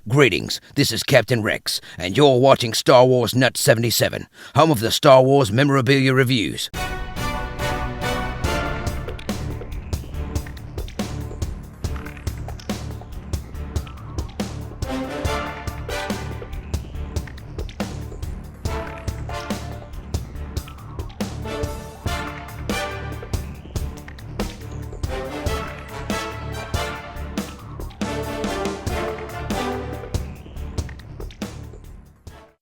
Greetings, this is Captain Rex, and you're watching Starwarsnut77, home of the Star Wars memorabilia reviews.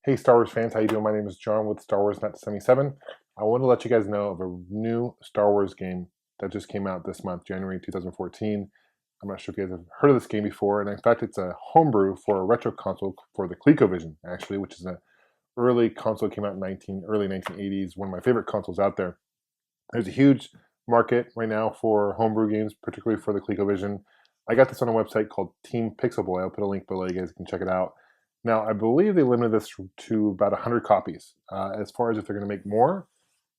Hey Star Wars fans, how you doing? My name is Jon with Starwarsnut77. I want to let you guys know of a new Star Wars game that just came out this month, January 2014. I'm not sure if you guys have heard of this game before, and in fact it's a homebrew for a retro console for the ColecoVision, actually, which is an early console that came out in early 1980s, one of my favorite consoles out there. There's a huge market right now for homebrew games, particularly for the ColecoVision. I got this on a website called Team Pixel Boy. I'll put a link below, you guys can check it out. Now, I believe they limited this to about 100 copies. As far as if they're going to make more,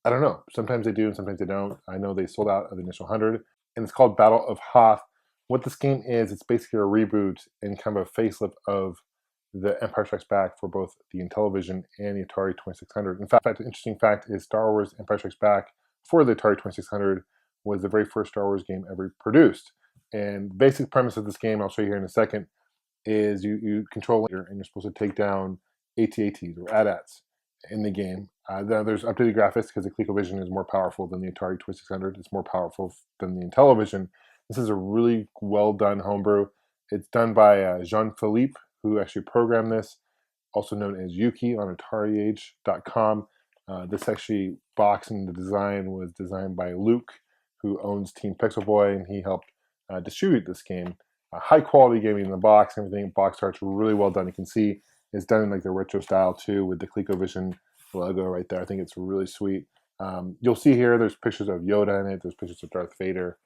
I don't know. Sometimes they do and sometimes they don't. I know they sold out of the initial 100. And it's called Battle of Hoth. What this game is, it's basically a reboot and kind of a facelift of the Empire Strikes Back for both the Intellivision and the Atari 2600. In fact, an interesting fact is Star Wars Empire Strikes Back for the Atari 2600 was the very first Star Wars game ever produced. And the basic premise of this game, I'll show you here in a second, is you control and you're supposed to take down AT-ATs or AT-ATs in the game. There's updated graphics because the ColecoVision is more powerful than the Atari 2600. It's more powerful than the Intellivision. This is a really well done homebrew. It's done by Jean-Philippe, who actually programmed this, also known as Yuki on AtariAge.com. This actually box and the design was designed by Luke, who owns Team Pixel Boy, and he helped distribute this game. High quality gaming in the box, everything. Box art's really well done. You can see it's done in like the retro style too, with the ColecoVision logo right there. I think it's really sweet. You'll see here there's pictures of Yoda in it, there's pictures of Darth Vader,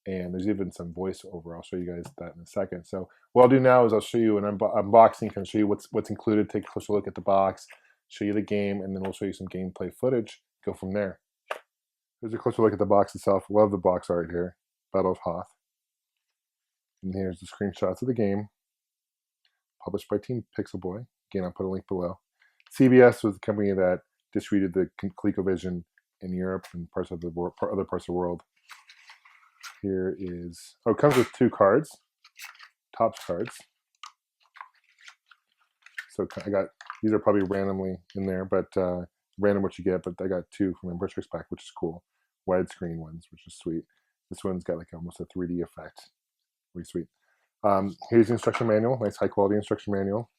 and there's even some voiceover. I'll show you guys that in a second. So what I'll do now is I'll show you an unboxing, kind of show you what's included, take a closer look at the box, show you the game, and then we'll show you some gameplay footage. Go from there. Here's a closer look at the box itself. Love the box art here. Battle of Hoth. And here's the screenshots of the game, published by Team Pixel Boy. Again, I'll put a link below. CBS was the company that distributed the ColecoVision in Europe and parts of the other parts of the world. Here is, it comes with 2 cards, Topps cards. So I got, these are probably randomly in there, but random what you get, but I got 2 from Empire Strikes Back, which is cool. Widescreen ones, which is sweet. This one's got like almost a 3D effect. Really sweet. Here's the instruction manual, nice high quality instruction manual.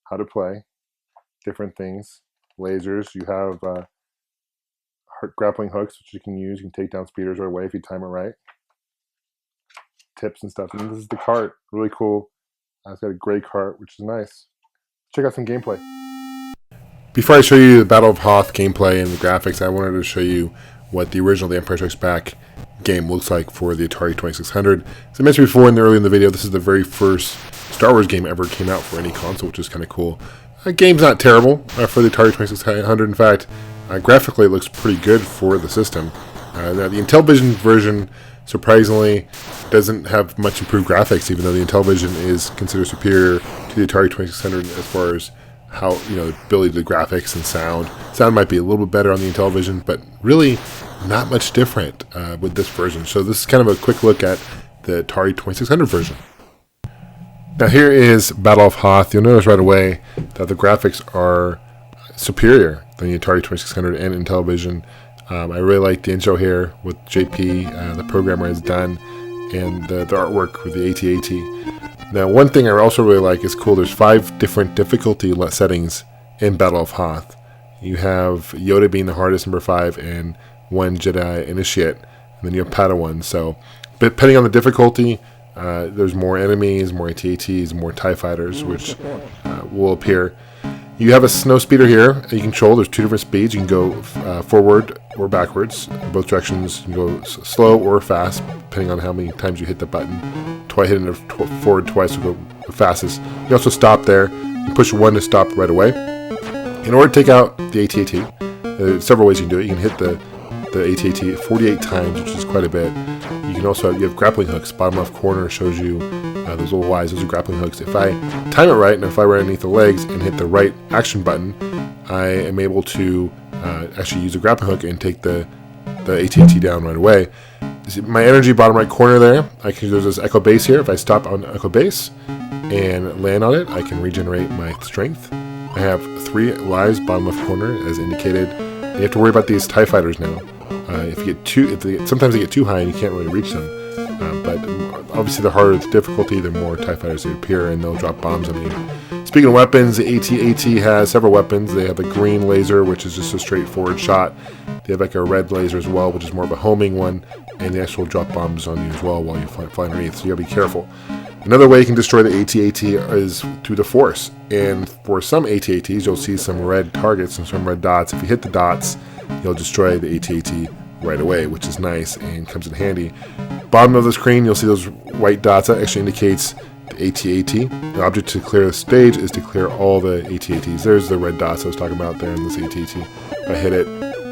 How to play, different things, lasers. You have grappling hooks, which you can use. You can take down speeders right away if you time it right. Tips and stuff. And this is the cart, really cool. It's got a gray cart, which is nice. Check out some gameplay. Before I show you the Battle of Hoth gameplay and the graphics, I wanted to show you what the original The Empire Strikes Back game looks like for the Atari 2600. As I mentioned before early in the video, this is the very first Star Wars game ever came out for any console, which is kind of cool. Game's not terrible for the Atari 2600. In fact, graphically it looks pretty good for the system. Now the Intellivision version, surprisingly, doesn't have much improved graphics, even though the Intellivision is considered superior to the Atari 2600 as far as how, the ability to graphics and sound. Sound might be a little bit better on the Intellivision, but really not much different with this version. So this is kind of a quick look at the Atari 2600 version. Now here is Battle of Hoth. You'll notice right away that the graphics are superior than the Atari 2600 and Intellivision. I really like the intro here with JP, the programmer, has done, and the artwork with the AT-AT. Now one thing I also really like is cool. There's 5 different difficulty settings in Battle of Hoth. You have Yoda being the hardest, number 5, and 1 Jedi Initiate, and then you have Padawan. So, depending on the difficulty, there's more enemies, more AT-ATs, more TIE Fighters, which will appear. You have a snow speeder here that you control. There's 2 different speeds. You can go forward or backwards. In both directions, you can go slow or fast, depending on how many times you hit the button. Hitting it forward twice will go the fastest. You also stop there. You push 1 to stop right away. In order to take out the AT-AT, there's several ways you can do it. You can hit the AT-AT 48 times, which is quite a bit. You can also you have grappling hooks. Bottom left corner shows you those little Ys. Those are grappling hooks. If I time it right, and if I right underneath the legs and hit the right action button, I am able to actually use a grappling hook and take the AT-AT down right away. See my energy bottom right corner there. There's this echo base here. If I stop on echo base and land on it, I can regenerate my strength. I have 3 lives bottom left corner as indicated. And you have to worry about these TIE fighters now. If you get sometimes they get too high and you can't really reach them. But obviously the harder the difficulty, the more TIE fighters they appear and they'll drop bombs on you. Speaking of weapons, the AT-AT has several weapons. They have a green laser, which is just a straightforward shot. They have like a red laser as well, which is more of a homing one. And they actually drop bombs on you as well while you fly underneath, so you gotta be careful. Another way you can destroy the AT-AT is through the Force. And for some AT-ATs, you'll see some red targets and some red dots. If you hit the dots, you'll destroy the AT-AT right away, which is nice and comes in handy. Bottom of the screen, you'll see those white dots. That actually indicates the AT-AT. The object to clear the stage is to clear all the AT-ATs. There's the red dots I was talking about there in this AT-AT. If I hit it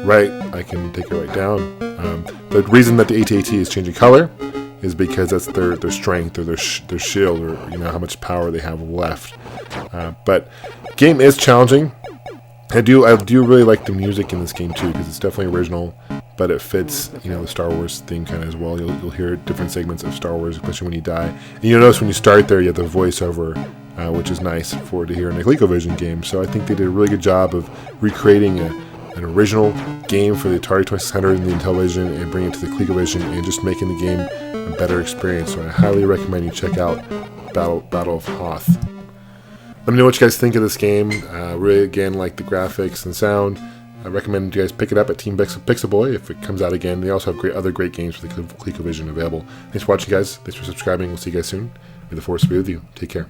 right, I can take it right down. The reason that the AT-AT is changing color is because that's their strength or their shield, or how much power they have left. But game is challenging. I do really like the music in this game too, because it's definitely original, but it fits the Star Wars theme kind of as well. You'll hear different segments of Star Wars, especially when you die. And you'll notice when you start there, you have the voiceover, which is nice to hear in a ColecoVision game. So I think they did a really good job of recreating an original game for the Atari 2600 and the Intellivision and bringing it to the ColecoVision and just making the game a better experience. So I highly recommend you check out Battle of Hoth. Let me know what you guys think of this game. Really, again, like the graphics and sound. I recommend you guys pick it up at Team Pixelboy if it comes out again. They also have other great games for the ColecoVision available. Thanks for watching, guys. Thanks for subscribing. We'll see you guys soon. May the Force be with you. Take care.